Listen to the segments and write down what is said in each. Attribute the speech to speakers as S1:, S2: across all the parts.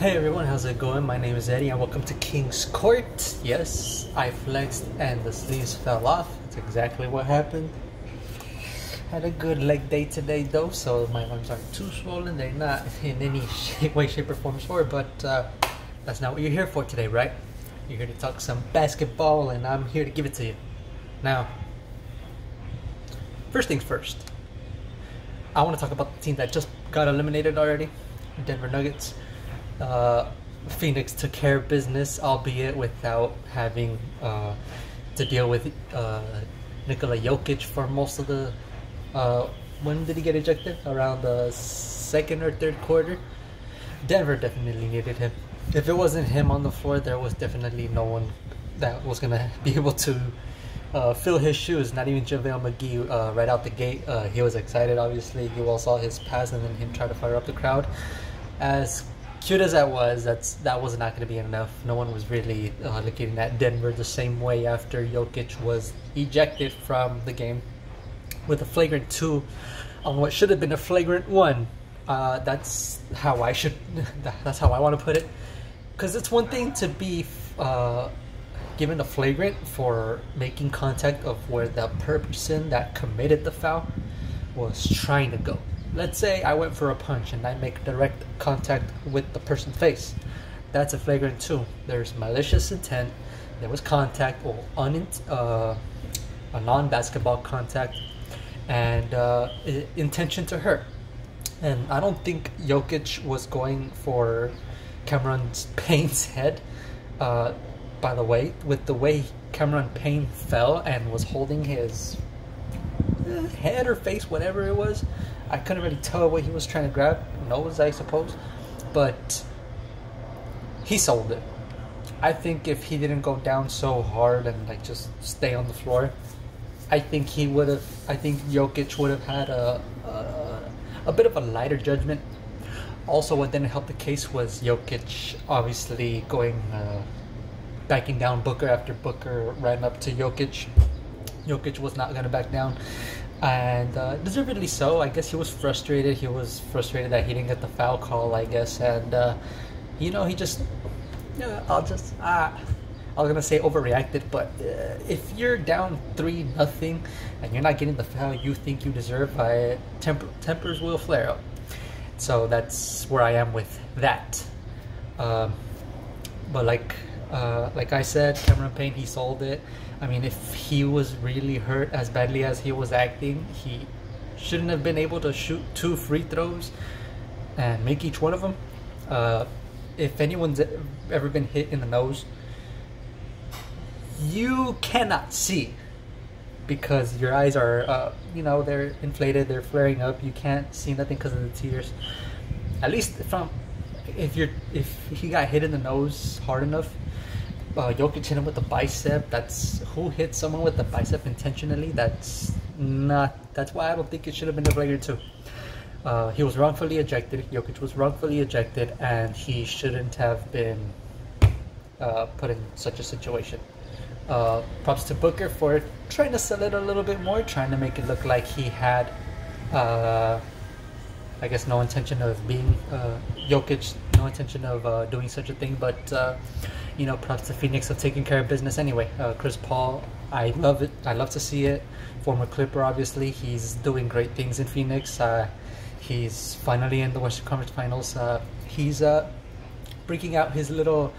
S1: Hey everyone, how's it going? My name is Eddie and welcome to King's Court. Yes, I flexed and the sleeves fell off. That's exactly what happened. Had a good leg day today though, so my arms aren't too swollen. They're not in any way, shape, or form sore, but that's not what you're here for today, right? You're here to talk some basketball and I'm here to give it to you. Now, first things first. I want to talk about the team that just got eliminated already, Denver Nuggets. Phoenix took care of business, albeit without having to deal with Nikola Jokic for most of the. When did he get ejected? Around the second or third quarter. Denver definitely needed him. If it wasn't him on the floor, there was definitely no one that was gonna be able to fill his shoes. Not even JaVale McGee right out the gate. He was excited, obviously. You all saw his pass and then him try to fire up the crowd. As cute as that was, that was not going to be enough. No one was really looking at Denver the same way after Jokic was ejected from the game with a flagrant 2 on what should have been a flagrant 1. That's how I want to put it, because it's one thing to be given a flagrant for making contact of where the person that committed the foul was trying to go. Let's say I went for a punch and I make direct contact with the person's face. That's a flagrant 2. There's malicious intent. There was contact or a non-basketball contact and intention to hurt. And I don't think Jokic was going for Cameron Payne's head. By the way, with the way Cameron Payne fell and was holding his head or face, whatever it was, I couldn't really tell what he was trying to grab. Nose, I suppose. But he sold it. I think if he didn't go down so hard and like just stay on the floor, I think Jokic would have had a bit of a lighter judgment. Also, what didn't help the case was Jokic obviously backing down Booker after Booker ran up to Jokic. Jokic was not going to back down. And deservedly so. I guess he was frustrated. He was frustrated that he didn't get the foul call, I guess. And, he just... I was going to say overreacted, but if you're down 3-0 and you're not getting the foul you think you deserve, tempers will flare up. So that's where I am with that. But like I said, Cameron Payne, he sold it. I mean, if he was really hurt as badly as he was acting, he shouldn't have been able to shoot 2 free throws and make each one of them. If anyone's ever been hit in the nose, you cannot see because your eyes are, they're inflated, they're flaring up. You can't see nothing because of the tears. At least if he got hit in the nose hard enough, Jokic hit him with the bicep. That's who hit someone with the bicep intentionally. That's why I don't think it should have been a flagrant 2. He was wrongfully ejected. Jokic was wrongfully ejected, and he shouldn't have been put in such a situation. Props to Booker for trying to sell it a little bit more, trying to make it look like he had, I guess, no intention of being Jokic, no intention of doing such a thing, but props to Phoenix of taking care of business anyway. Chris Paul, I love it. I love to see it. Former Clipper, obviously. He's doing great things in Phoenix. He's finally in the Western Conference Finals. He's breaking out his little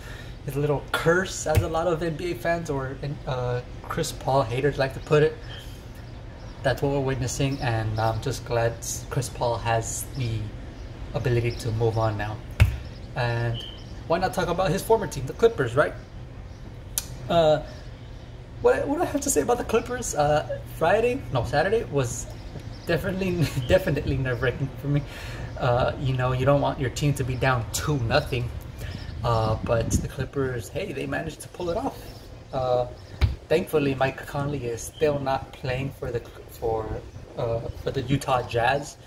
S1: curse, as a lot of NBA fans or Chris Paul haters like to put it. That's what we're witnessing, and I'm just glad Chris Paul has the ability to move on now. And why not talk about his former team, the Clippers, right? What I have to say about the Clippers, Saturday was definitely nerve-wracking for me. You don't want your team to be down 2-0, but the Clippers, hey, they managed to pull it off. Thankfully, Mike Conley is still not playing for the Utah Jazz,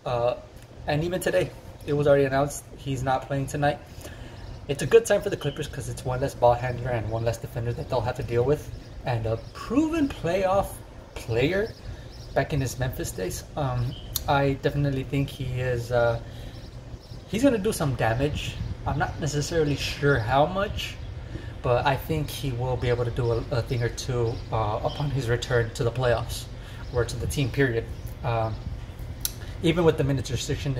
S1: and even today, it was already announced he's not playing tonight. It's a good time for the Clippers because it's one less ball handler and one less defender that they'll have to deal with, and a proven playoff player back in his Memphis days. I definitely think he is. He's gonna do some damage I'm not necessarily sure how much, but I think he will be able to do a thing or two upon his return to the playoffs or to the team. Period. Even with the minutes restriction,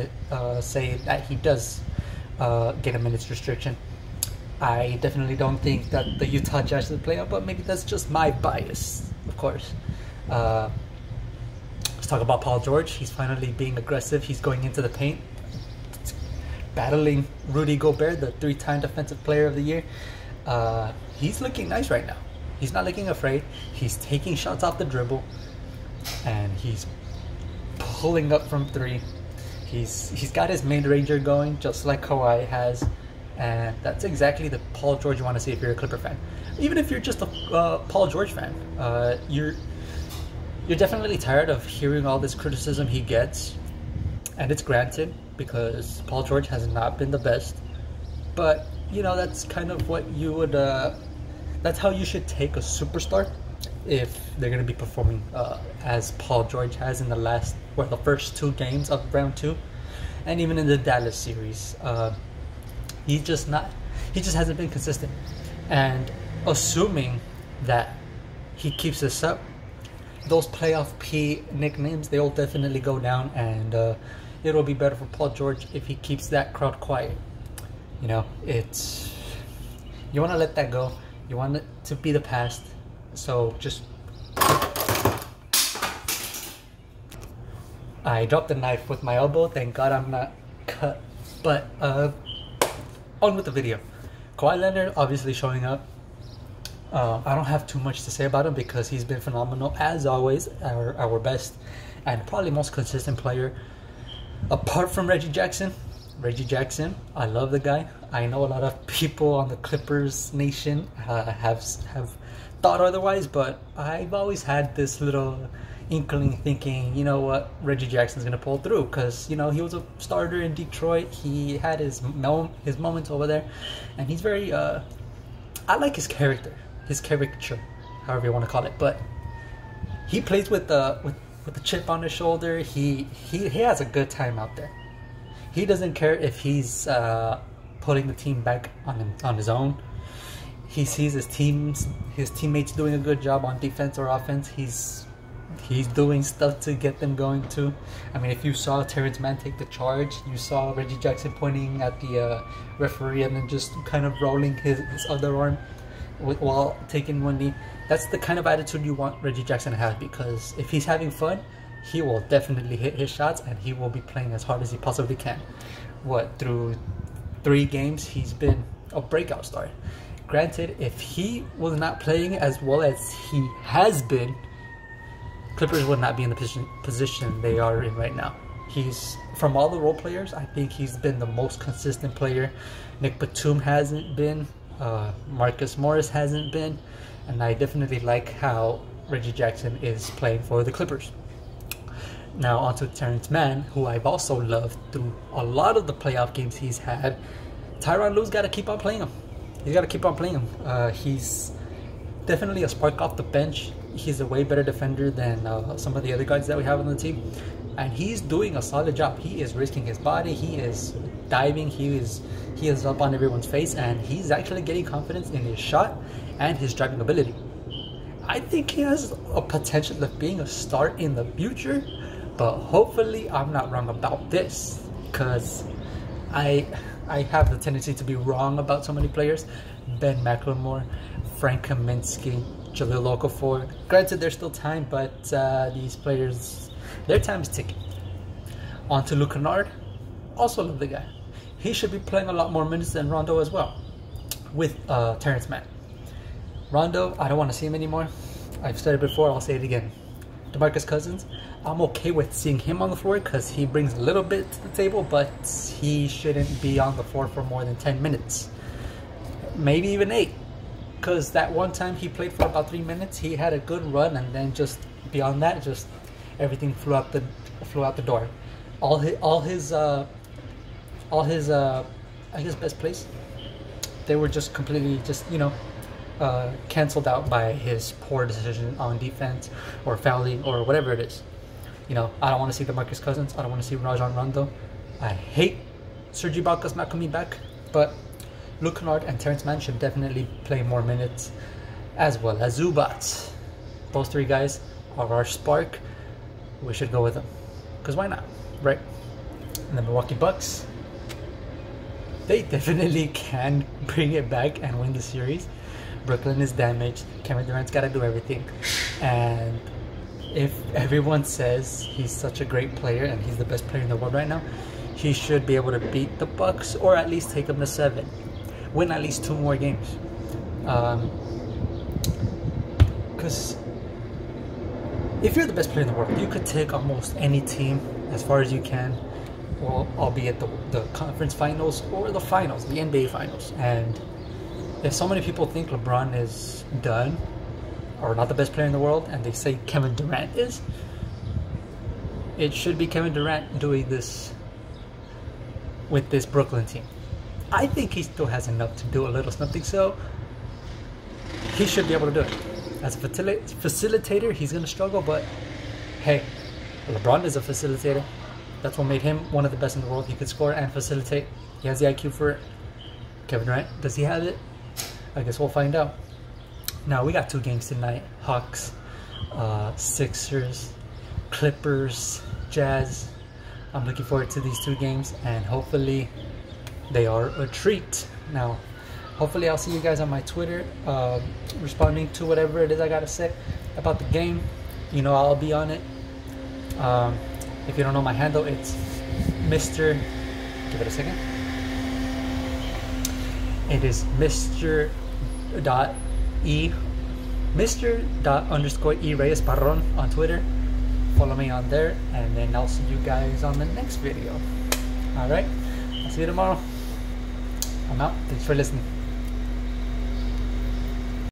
S1: say that he does get a minutes restriction, I definitely don't think that the Utah Jazz will play out, but maybe that's just my bias, of course. Let's talk about Paul George. He's finally being aggressive. He's going into the paint, battling Rudy Gobert, the 3-time Defensive Player of the Year. He's looking nice right now. He's not looking afraid. He's taking shots off the dribble, and he's pulling up from 3. He's got his mid-ranger going, just like Kawhi has. And that's exactly the Paul George you want to see if you're a Clipper fan. Even if you're just a Paul George fan, you're definitely tired of hearing all this criticism he gets. And it's granted, because Paul George has not been the best. But, you know, that's kind of what you would... that's how you should take a superstar if they're going to be performing as Paul George has in the first 2 games of round 2. And even in the Dallas series. He just hasn't been consistent. And assuming that he keeps this up, those playoff P nicknames, they'll definitely go down, and it'll be better for Paul George if he keeps that crowd quiet. You know, you want to let that go. You want it to be the past. So just... I dropped the knife with my elbow. Thank God I'm not cut. But, on with the video. Kawhi Leonard obviously showing up. I don't have too much to say about him because he's been phenomenal as always, our best and probably most consistent player apart from Reggie Jackson. I love the guy. I know a lot of people on the Clippers nation have thought otherwise, but I've always had this little inkling thinking, you know what, Reggie Jackson's gonna pull through, because you know he was a starter in Detroit. He had his moments over there, and he's very I like his caricature, however you want to call it. But he plays with the chip on his shoulder. He has a good time out there. He doesn't care if he's putting the team back on his own. He sees his teammates doing a good job on defense or offense. He's doing stuff to get them going too. I mean, if you saw Terrence Mann take the charge, you saw Reggie Jackson pointing at the referee and then just kind of rolling his other arm while taking one knee. That's the kind of attitude you want Reggie Jackson to have, because if he's having fun, he will definitely hit his shots and he will be playing as hard as he possibly can. Through 3 games, he's been a breakout star. Granted, if he was not playing as well as he has been, Clippers would not be in the position they are in right now. He's, from all the role players, I think he's been the most consistent player. Nick Batum hasn't been. Marcus Morris hasn't been. And I definitely like how Reggie Jackson is playing for the Clippers. Now on to Terrence Mann, who I've also loved through a lot of the playoff games he's had. Tyronn Lue's got to keep on playing him. He's got to keep on playing him. He's definitely a spark off the bench. He's a way better defender than some of the other guys that we have on the team, and he's doing a solid job. He is risking his body. He is diving. He is up on everyone's face, and he's actually getting confidence in his shot and his driving ability. I think he has a potential of being a star in the future, but hopefully I'm not wrong about this, because I have the tendency to be wrong about so many players. Ben McLemore, Frank Kaminsky, Jahlil Okafor. Granted, there's still time, but these players, their time is ticking. On to Luke Kennard. Also love the guy. He should be playing a lot more minutes than Rondo as well, with Terrence Mann. Rondo, I don't want to see him anymore. I've said it before, I'll say it again. DeMarcus Cousins, I'm okay with seeing him on the floor because he brings a little bit to the table, but he shouldn't be on the floor for more than 10 minutes. Maybe even 8. Because that one time he played for about 3 minutes, he had a good run, and then just beyond that, just everything flew out the door. All his I guess best plays, they were just completely canceled out by his poor decision on defense or fouling or whatever it is. You know, I don't want to see DeMarcus Cousins. I don't want to see Rajon Rondo. I hate Serge Ibaka's not coming back. But Luke Kennard and Terrence Mann should definitely play more minutes, as well as Zubac. Those three guys are our spark. We should go with them, because why not, right? And the Milwaukee Bucks, they definitely can bring it back and win the series. Brooklyn is damaged. Kevin Durant's got to do everything. And if everyone says he's such a great player and he's the best player in the world right now, he should be able to beat the Bucks, or at least take them to 7. Win at least 2 more games. Because if you're the best player in the world, you could take almost any team as far as you can, well, albeit the conference finals or the finals, the NBA finals. And if so many people think LeBron is done or not the best player in the world, and they say Kevin Durant is, it should be Kevin Durant doing this with this Brooklyn team. I think he still has enough to do a little something, so he should be able to do it. As a facilitator, he's going to struggle, but hey, LeBron is a facilitator. That's what made him one of the best in the world. He could score and facilitate. He has the IQ for it. Kevin Durant, does he have it? I guess we'll find out. Now, we got 2 games tonight. Hawks, Sixers, Clippers, Jazz. I'm looking forward to these 2 games, and hopefully they are a treat. Now, hopefully I'll see you guys on my Twitter, responding to whatever it is I gotta say about the game. You know, I'll be on it. If you don't know my handle, it's Mr. Give it a second. It is Mr. _E Reyes Barron on Twitter. Follow me on there, and then I'll see you guys on the next video. Alright, I'll see you tomorrow. I'm out. Thanks for listening.